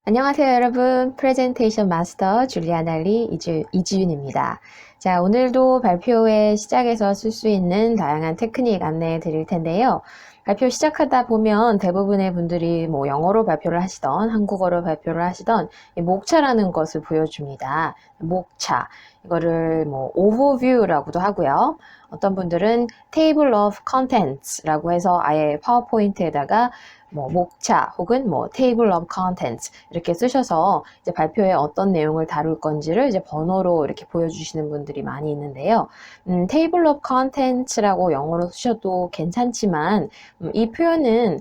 안녕하세요, 여러분. 프레젠테이션 마스터 줄리아 날리 이지윤입니다. 자, 오늘도 발표의 시작에서 쓸 수 있는 다양한 테크닉 안내해 드릴 텐데요. 발표 시작하다 보면 대부분의 분들이 뭐 영어로 발표를 하시던 한국어로 발표를 하시던 이 목차라는 것을 보여줍니다. 목차. 이거를 뭐 overview라고도 하고요. 어떤 분들은 table of contents라고 해서 아예 파워포인트에다가 뭐 목차 혹은 뭐 table of contents 이렇게 쓰셔서 이제 발표에 어떤 내용을 다룰 건지를 이제 번호로 이렇게 보여주시는 분들이 많이 있는데요. table of contents라고 영어로 쓰셔도 괜찮지만 이 표현은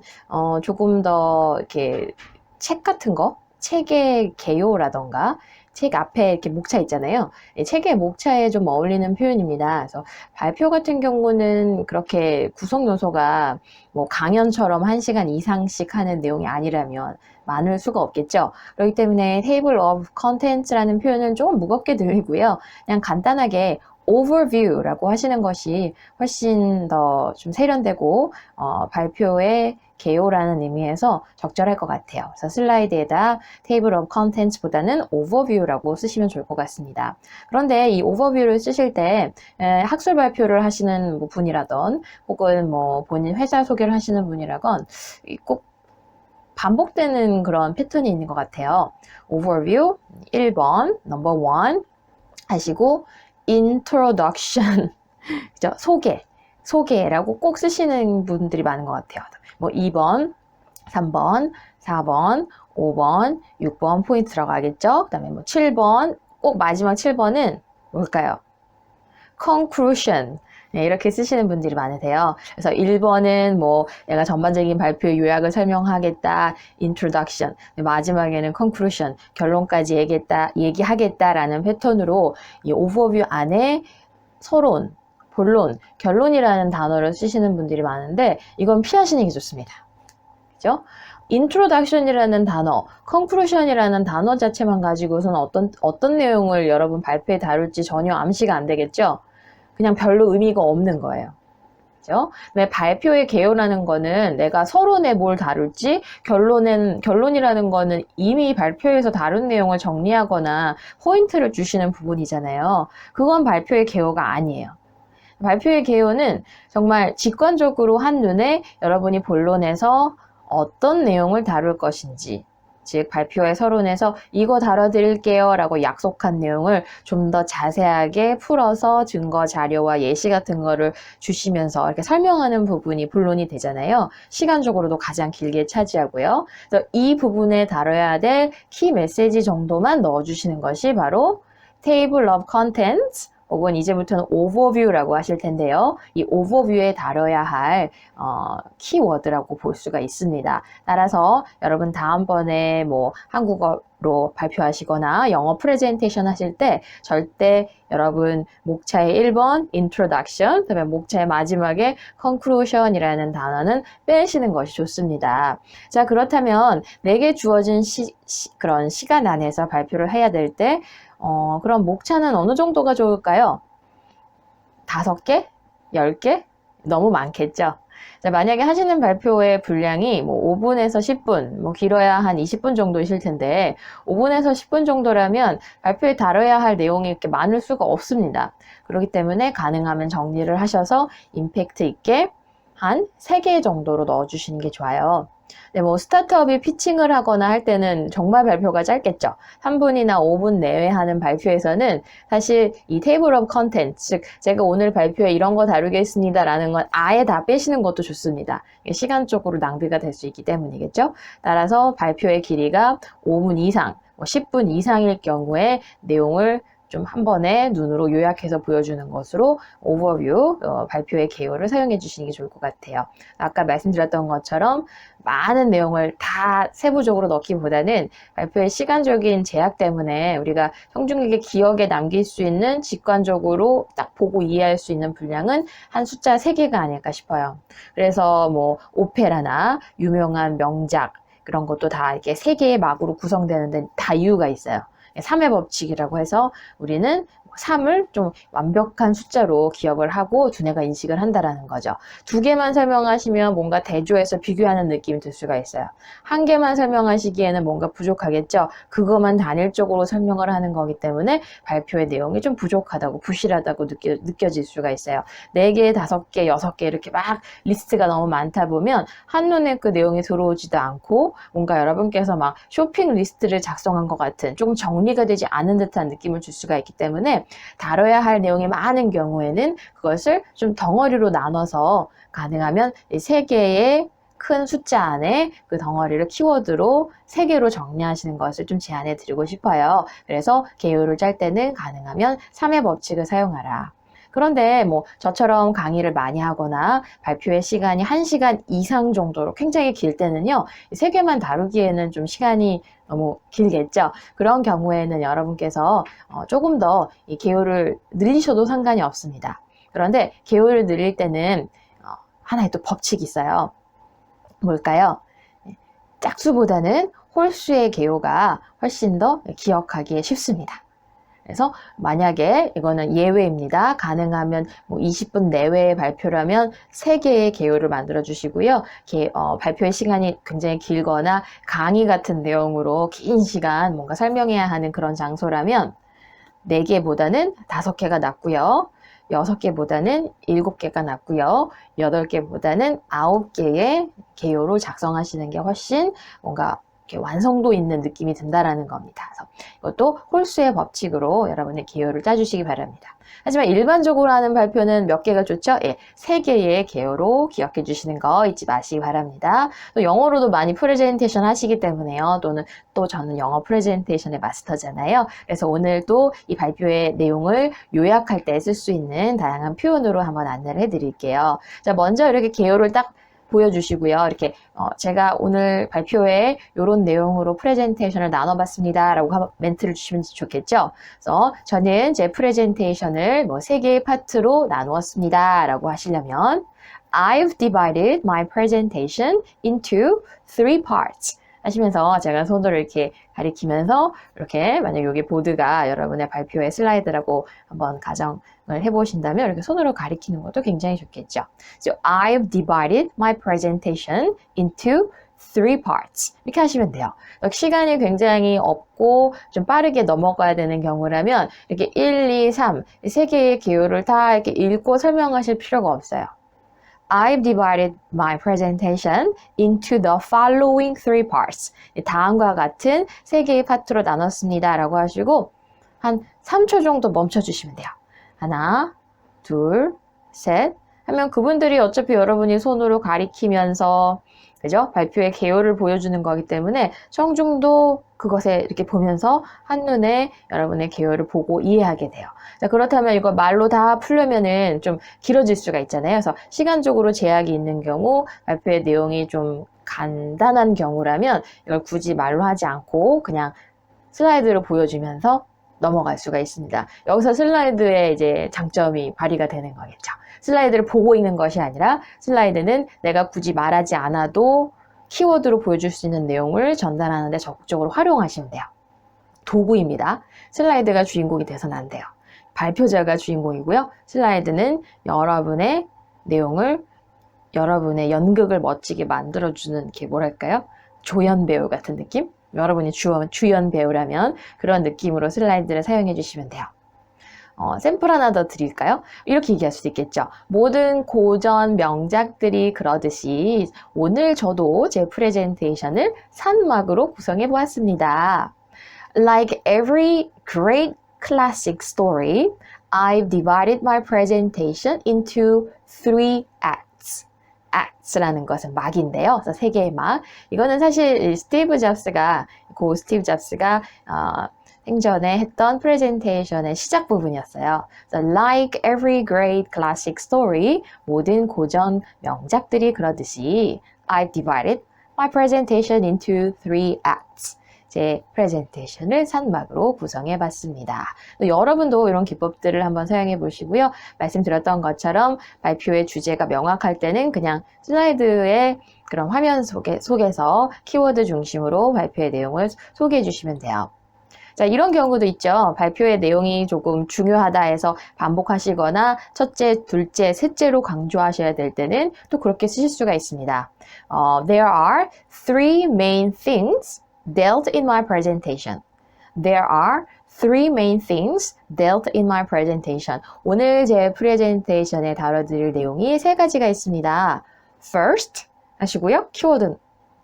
조금 더 이렇게 책 같은 거, 책의 개요라던가 책 앞에 이렇게 목차 있잖아요. 책의 목차에 좀 어울리는 표현입니다. 그래서 발표 같은 경우는 그렇게 구성 요소가 뭐 강연처럼 1시간 이상씩 하는 내용이 아니라면 많을 수가 없겠죠. 그렇기 때문에 table of contents라는 표현은 조금 무겁게 들리고요. 그냥 간단하게 overview라고 하시는 것이 훨씬 더 좀 세련되고 발표의 개요라는 의미에서 적절할 것 같아요. 그래서 슬라이드에다 table of contents보다는 overview라고 쓰시면 좋을 것 같습니다. 그런데 이 overview를 쓰실 때 학술 발표를 하시는 분이라던 혹은 뭐 본인 회사 소개를 하시는 분이라건 꼭 반복되는 그런 패턴이 있는 것 같아요. overview 1번 number 1 하시고 introduction 그죠? 소개라고 꼭 쓰시는 분들이 많은 것 같아요. 뭐 2번, 3번, 4번, 5번, 6번 포인트 들어가겠죠? 그 다음에 뭐 7번, 꼭 마지막 7번은 뭘까요? conclusion. 네, 이렇게 쓰시는 분들이 많으세요. 그래서 1번은 뭐 내가 전반적인 발표의 요약을 설명하겠다, introduction. 마지막에는 conclusion, 결론까지 얘기하겠다라는 패턴으로 이 overview 안에 서론, 본론, 결론이라는 단어를 쓰시는 분들이 많은데 이건 피하시는 게 좋습니다. 그죠? introduction이라는 단어, conclusion이라는 단어 자체만 가지고서는 어떤 내용을 여러분 발표에 다룰지 전혀 암시가 안 되겠죠? 그냥 별로 의미가 없는 거예요. 그죠? 근데 발표의 개요라는 거는 내가 서론에 뭘 다룰지, 결론이라는 거는 이미 발표에서 다룬 내용을 정리하거나 포인트를 주시는 부분이잖아요. 그건 발표의 개요가 아니에요. 발표의 개요는 정말 직관적으로 한눈에 여러분이 본론에서 어떤 내용을 다룰 것인지, 즉 발표의 서론에서 이거 다뤄드릴게요 라고 약속한 내용을 좀 더 자세하게 풀어서 증거 자료와 예시 같은 거를 주시면서 이렇게 설명하는 부분이 본론이 되잖아요. 시간적으로도 가장 길게 차지하고요. 그래서 이 부분에 다뤄야 될 키 메시지 정도만 넣어주시는 것이 바로 table of contents 혹은 이제부터는 overview라고 하실 텐데요. 이 overview에 다뤄야 할 키워드라고 볼 수가 있습니다. 따라서 여러분 다음번에 뭐 한국어로 발표하시거나 영어 프레젠테이션 하실 때 절대 여러분 목차의 1번 introduction, 그다음에 목차의 마지막에 conclusion이라는 단어는 빼시는 것이 좋습니다. 자, 그렇다면 내게 주어진 그런 시간 안에서 발표를 해야 될 때 그럼 목차는 어느 정도가 좋을까요? 5개? 10개? 너무 많겠죠? 자, 만약에 하시는 발표의 분량이 뭐 5분에서 10분, 뭐 길어야 한 20분 정도이실 텐데 5분에서 10분 정도라면 발표에 다뤄야 할 내용이 이렇게 많을 수가 없습니다. 그렇기 때문에 가능하면 정리를 하셔서 임팩트 있게 한 3개 정도로 넣어주시는 게 좋아요. 네, 뭐 스타트업이 피칭을 하거나 할 때는 정말 발표가 짧겠죠. 3분이나 5분 내외 하는 발표에서는 사실 이 테이블 오브 컨텐츠, 즉 제가 오늘 발표에 이런 거 다루겠습니다 라는 건 아예 다 빼시는 것도 좋습니다. 시간적으로 낭비가 될 수 있기 때문이겠죠. 따라서 발표의 길이가 5분 이상, 10분 이상일 경우에 내용을 좀 한 번에 눈으로 요약해서 보여주는 것으로 오버뷰, 발표의 개요를 사용해 주시는 게 좋을 것 같아요. 아까 말씀드렸던 것처럼 많은 내용을 다 세부적으로 넣기보다는 발표의 시간적인 제약 때문에 우리가 청중에게 기억에 남길 수 있는 직관적으로 딱 보고 이해할 수 있는 분량은 한 숫자 3개가 아닐까 싶어요. 그래서 뭐 오페라나 유명한 명작 그런 것도 다 이렇게 3개의 막으로 구성되는데 다 이유가 있어요. 3회 법칙이라고 해서 우리는 3을 좀 완벽한 숫자로 기억을 하고 두뇌가 인식을 한다라는 거죠. 2개만 설명하시면 뭔가 대조해서 비교하는 느낌이 들 수가 있어요. 1개만 설명하시기에는 뭔가 부족하겠죠. 그것만 단일적으로 설명을 하는 거기 때문에 발표의 내용이 좀 부족하다고 부실하다고 느껴질 수가 있어요. 4개, 5개, 6개 이렇게 막 리스트가 너무 많다 보면 한눈에 그 내용이 들어오지도 않고 뭔가 여러분께서 막 쇼핑 리스트를 작성한 것 같은 조금 정리가 되지 않은 듯한 느낌을 줄 수가 있기 때문에 다뤄야 할 내용이 많은 경우에는 그것을 좀 덩어리로 나눠서 가능하면 3개의 큰 숫자 안에 그 덩어리를 키워드로 3개로 정리하시는 것을 좀 제안해 드리고 싶어요. 그래서 개요를 짤 때는 가능하면 3의 법칙을 사용하라. 그런데 뭐 저처럼 강의를 많이 하거나 발표의 시간이 1시간 이상 정도로 굉장히 길 때는요, 3개만 다루기에는 좀 시간이 너무 길겠죠. 그런 경우에는 여러분께서 조금 더 이 개요를 늘리셔도 상관이 없습니다. 그런데 개요를 늘릴 때는 하나의 또 법칙이 있어요. 뭘까요? 짝수보다는 홀수의 개요가 훨씬 더 기억하기 쉽습니다. 그래서 만약에 이거는 예외입니다. 가능하면 뭐 20분 내외의 발표라면 3개의 개요를 만들어 주시고요. 발표의 시간이 굉장히 길거나 강의 같은 내용으로 긴 시간 뭔가 설명해야 하는 그런 장소라면 4개보다는 5개가 낫고요. 6개보다는 7개가 낫고요. 8개보다는 9개의 개요로 작성하시는 게 훨씬 뭔가 완성도 있는 느낌이 든다라는 겁니다. 그래서 이것도 홀수의 법칙으로 여러분의 개요를 짜주시기 바랍니다. 하지만 일반적으로 하는 발표는 몇 개가 좋죠? 예, 3개의 개요로 기억해 주시는 거 잊지 마시기 바랍니다. 또 영어로도 많이 프레젠테이션 하시기 때문에요. 또 저는 영어 프레젠테이션의 마스터잖아요. 그래서 오늘도 이 발표의 내용을 요약할 때 쓸 수 있는 다양한 표현으로 한번 안내를 해드릴게요. 자, 먼저 이렇게 개요를 딱 보여주시고요. 이렇게 제가 오늘 발표에 이런 내용으로 프레젠테이션을 나눠봤습니다 라고 멘트를 주시면 좋겠죠. 그래서 저는 제 프레젠테이션을 3개의 파트로 나누었습니다 라고 하시려면 I've divided my presentation into 3 parts 하시면서 제가 손으로 이렇게 가리키면서 이렇게 만약 여기 보드가 여러분의 발표의 슬라이드라고 한번 가정을 해보신다면 이렇게 손으로 가리키는 것도 굉장히 좋겠죠. So I've divided my presentation into 3 parts. 이렇게 하시면 돼요. 시간이 굉장히 없고 좀 빠르게 넘어가야 되는 경우라면 이렇게 1, 2, 3, 3개의 개요를 다 이렇게 읽고 설명하실 필요가 없어요. I've divided my presentation into the following 3 parts. 다음과 같은 3개의 파트로 나눴습니다. 라고 하시고 한 3초 정도 멈춰주시면 돼요. 하나, 둘, 셋 하면 그분들이 어차피 여러분이 손으로 가리키면서 그죠? 발표의 개요를 보여주는 거기 때문에 청중도 그것에 이렇게 보면서 한눈에 여러분의 개요를 보고 이해하게 돼요. 자, 그렇다면 이거 말로 다 풀려면은 좀 길어질 수가 있잖아요. 그래서 시간적으로 제약이 있는 경우, 발표의 내용이 좀 간단한 경우라면 이걸 굳이 말로 하지 않고 그냥 슬라이드로 보여주면서 넘어갈 수가 있습니다. 여기서 슬라이드의 이제 장점이 발휘가 되는 거겠죠. 슬라이드를 보고 있는 것이 아니라 슬라이드는 내가 굳이 말하지 않아도 키워드로 보여줄 수 있는 내용을 전달하는 데 적극적으로 활용하시면 돼요. 도구입니다. 슬라이드가 주인공이 돼서는 안 돼요. 발표자가 주인공이고요. 슬라이드는 여러분의 내용을, 여러분의 연극을 멋지게 만들어주는 게 뭐랄까요? 조연 배우 같은 느낌? 여러분이 주연 배우라면 그런 느낌으로 슬라이드를 사용해 주시면 돼요. 샘플 하나 더 드릴까요? 이렇게 얘기할 수도 있겠죠. 모든 고전 명작들이 그러듯이 오늘 저도 제 프레젠테이션을 산막으로 구성해 보았습니다. Like every great classic story, I've divided my presentation into 3 acts. acts라는 것은 막인데요. 그래서 3개의 막. 이거는 사실 스티브 잡스가 생전에 했던 프레젠테이션의 시작 부분이었어요. So, like every great classic story, 모든 고전 명작들이 그러듯이 I've divided my presentation into 3 acts. 제 프레젠테이션을 산막으로 구성해 봤습니다. 여러분도 이런 기법들을 한번 사용해 보시고요. 말씀드렸던 것처럼 발표의 주제가 명확할 때는 그냥 슬라이드의 그런 화면 속에서 키워드 중심으로 발표의 내용을 소개해 주시면 돼요. 자, 이런 경우도 있죠. 발표의 내용이 조금 중요하다 해서 반복하시거나 첫째, 둘째, 셋째로 강조하셔야 될 때는 또 그렇게 쓰실 수가 있습니다. There are three main things dealt in my presentation. There are three main things dealt in my presentation. 오늘 제 프레젠테이션에 다뤄드릴 내용이 세 가지가 있습니다. First 하시고요. 키워드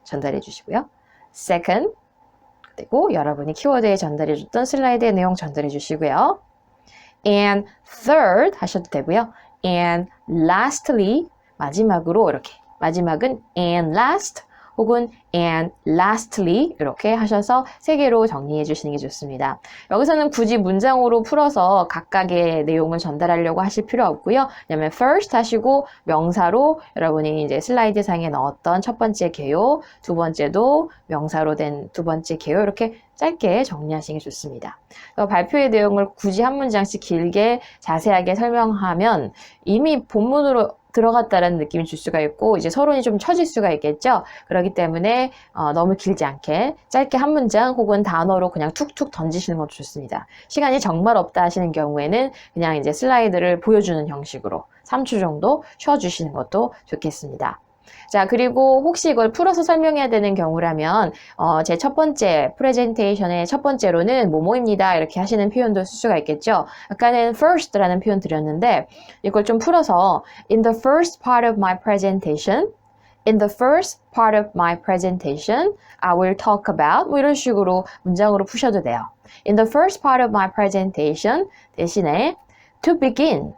전달해 주시고요. Second, 그리고 여러분이 키워드에 전달해 줬던 슬라이드의 내용 전달해 주시고요. And third 하셔도 되고요. And lastly, 마지막으로 이렇게 마지막은 and last 혹은 and lastly 이렇게 하셔서 세 개로 정리해 주시는 게 좋습니다. 여기서는 굳이 문장으로 풀어서 각각의 내용을 전달하려고 하실 필요 없고요. 왜냐면 first 하시고 명사로 여러분이 이제 슬라이드 상에 넣었던 첫 번째 개요, 두 번째도 명사로 된 두 번째 개요 이렇게 짧게 정리하시는 게 좋습니다. 발표의 내용을 굳이 한 문장씩 길게 자세하게 설명하면 이미 본문으로 들어갔다라는 느낌이 줄 수가 있고 이제 서론이 좀 처질 수가 있겠죠. 그렇기 때문에 너무 길지 않게 짧게 한 문장 혹은 단어로 그냥 툭툭 던지시는 것도 좋습니다. 시간이 정말 없다 하시는 경우에는 그냥 이제 슬라이드를 보여주는 형식으로 3초 정도 쉬어주시는 것도 좋겠습니다. 자, 그리고 혹시 이걸 풀어서 설명해야 되는 경우라면 제 첫 번째 프레젠테이션의 첫 번째로는 뭐뭐입니다 이렇게 하시는 표현도 쓸 수가 있겠죠. 아까는 first라는 표현 드렸는데 이걸 좀 풀어서 in the first part of my presentation In the first part of my presentation, I will talk about 뭐 이런 식으로 문장으로 푸셔도 돼요. In the first part of my presentation 대신에 to begin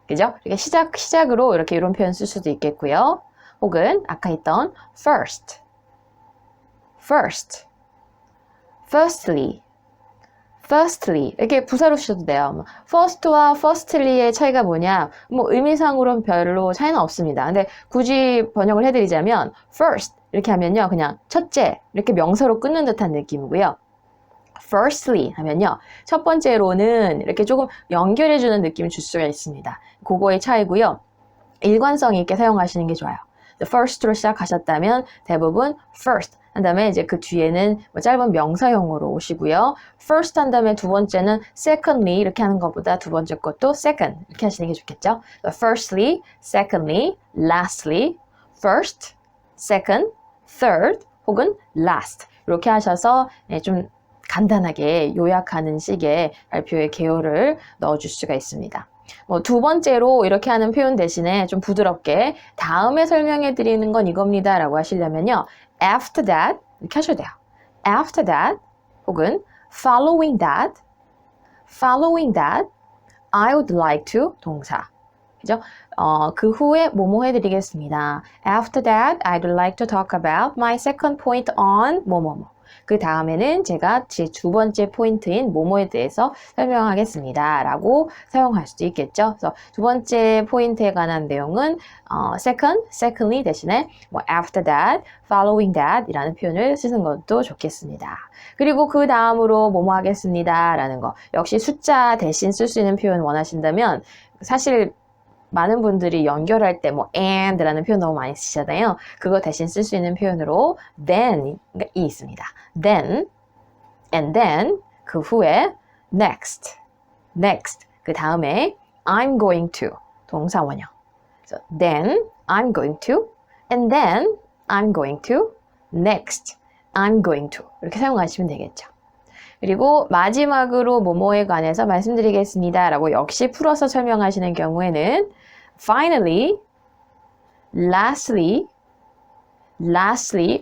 그죠? 이렇게 시작으로 이렇게 이런 표현 쓸 수도 있겠고요. 혹은 아까 했던 firstly 이렇게 부사로 쓰셔도 돼요. first와 firstly의 차이가 뭐냐? 뭐 의미상으로는 별로 차이는 없습니다. 근데 굳이 번역을 해드리자면 first 이렇게 하면요, 그냥 첫째 이렇게 명사로 끊는 듯한 느낌이고요. Firstly 하면요, 첫 번째로는 이렇게 조금 연결해주는 느낌을 줄 수가 있습니다. 그거의 차이고요. 일관성 있게 사용하시는 게 좋아요. first로 시작하셨다면 대부분 first 한 다음에 이제 그 뒤에는 뭐 짧은 명사형으로 오시고요. first 한 다음에 두 번째는 secondly 이렇게 하는 것보다 두 번째 것도 second 이렇게 하시는 게 좋겠죠. firstly, secondly, lastly, first, second, third 혹은 last 이렇게 하셔서 좀 간단하게 요약하는 식의 발표의 개요를 넣어줄 수가 있습니다. 뭐 두 번째로 이렇게 하는 표현 대신에 좀 부드럽게 다음에 설명해 드리는 건 이겁니다 라고 하시려면요, after that 이렇게 하셔도 돼요. after that 혹은 following that I would like to 동사 그죠? 그 후에 뭐뭐 해드리겠습니다. After that, I'd like to talk about my second point on 뭐뭐뭐. 그 다음에는 제가 제 두 번째 포인트인 뭐뭐에 대해서 설명하겠습니다. 라고 사용할 수도 있겠죠. 그래서 두 번째 포인트에 관한 내용은 secondly 대신에 뭐 after that, following that 이라는 표현을 쓰는 것도 좋겠습니다. 그리고 그 다음으로 뭐뭐 하겠습니다. 라는 거. 역시 숫자 대신 쓸 수 있는 표현 원하신다면 사실 많은 분들이 연결할 때 뭐 and라는 표현 너무 많이 쓰시잖아요. 그거 대신 쓸 수 있는 표현으로 then이 있습니다. then, and then, 그 후에 next 그 다음에 I'm going to 동사 원형. So, then I'm going to, and then I'm going to, next I'm going to 이렇게 사용하시면 되겠죠. 그리고 마지막으로 뭐뭐에 관해서 말씀드리겠습니다 라고 역시 풀어서 설명하시는 경우에는 finally, lastly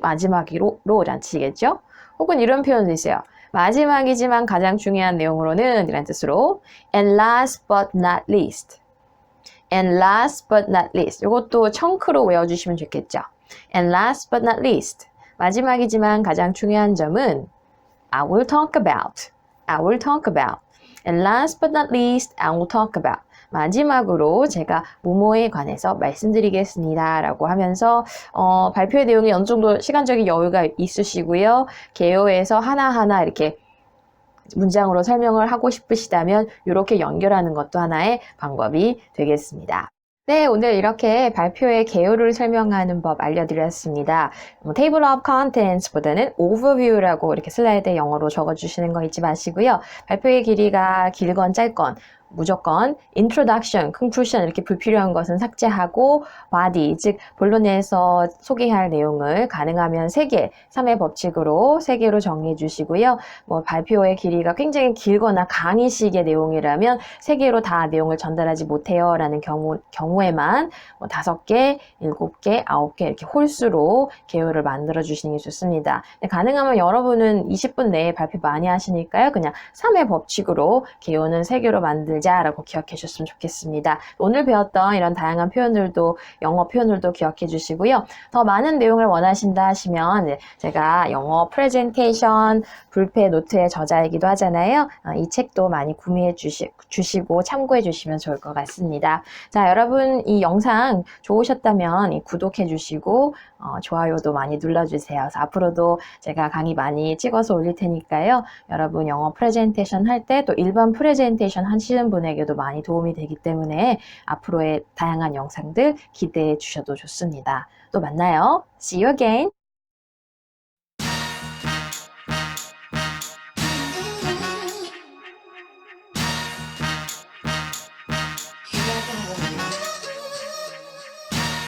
마지막으로 라는 뜻이겠죠. 혹은 이런 표현도 있어요. 마지막이지만 가장 중요한 내용으로는 이라는 뜻으로 and last but not least 이것도 청크로 외워주시면 좋겠죠. and last but not least 마지막이지만 가장 중요한 점은 I will talk about. And last but not least, I will talk about. 마지막으로 제가 뭐뭐에 관해서 말씀드리겠습니다. 라고 하면서 발표의 내용이 어느 정도 시간적인 여유가 있으시고요. 개요에서 하나하나 이렇게 문장으로 설명을 하고 싶으시다면 이렇게 연결하는 것도 하나의 방법이 되겠습니다. 네, 오늘 이렇게 발표의 개요를 설명하는 법 알려드렸습니다. Table of Contents보다는 Overview라고 이렇게 슬라이드에 영어로 적어주시는 거 잊지 마시고요. 발표의 길이가 길건 짧건 무조건 Introduction, Conclusion 이렇게 불필요한 것은 삭제하고 Body, 즉 본론에서 소개할 내용을 가능하면 3개, 3의 법칙으로 3개로 정리해 주시고요. 뭐 발표의 길이가 굉장히 길거나 강의식의 내용이라면 3개로 다 내용을 전달하지 못해요 라는 경우에만 뭐 5개, 7개, 9개 이렇게 홀수로 개요를 만들어 주시는 게 좋습니다. 가능하면 여러분은 20분 내에 발표 많이 하시니까요. 그냥 3의 법칙으로 개요는 3개로 만들자라고 기억해 주셨으면 좋겠습니다. 오늘 배웠던 이런 다양한 표현들도 영어 표현들도 기억해 주시고요. 더 많은 내용을 원하신다 하시면 제가 영어 프레젠테이션 불패 노트의 저자이기도 하잖아요. 이 책도 많이 구매해 주시고 참고해 주시면 좋을 것 같습니다. 자, 여러분 이 영상 좋으셨다면 구독해 주시고 좋아요도 많이 눌러주세요. 그래서 앞으로도 제가 강의 많이 찍어서 올릴 테니까요. 여러분 영어 프레젠테이션 할 때 또 일반 프레젠테이션 하시는 분에게도 많이 도움이 되기 때문에 앞으로의 다양한 영상들 기대해 주셔도 좋습니다. 또 만나요. See you again.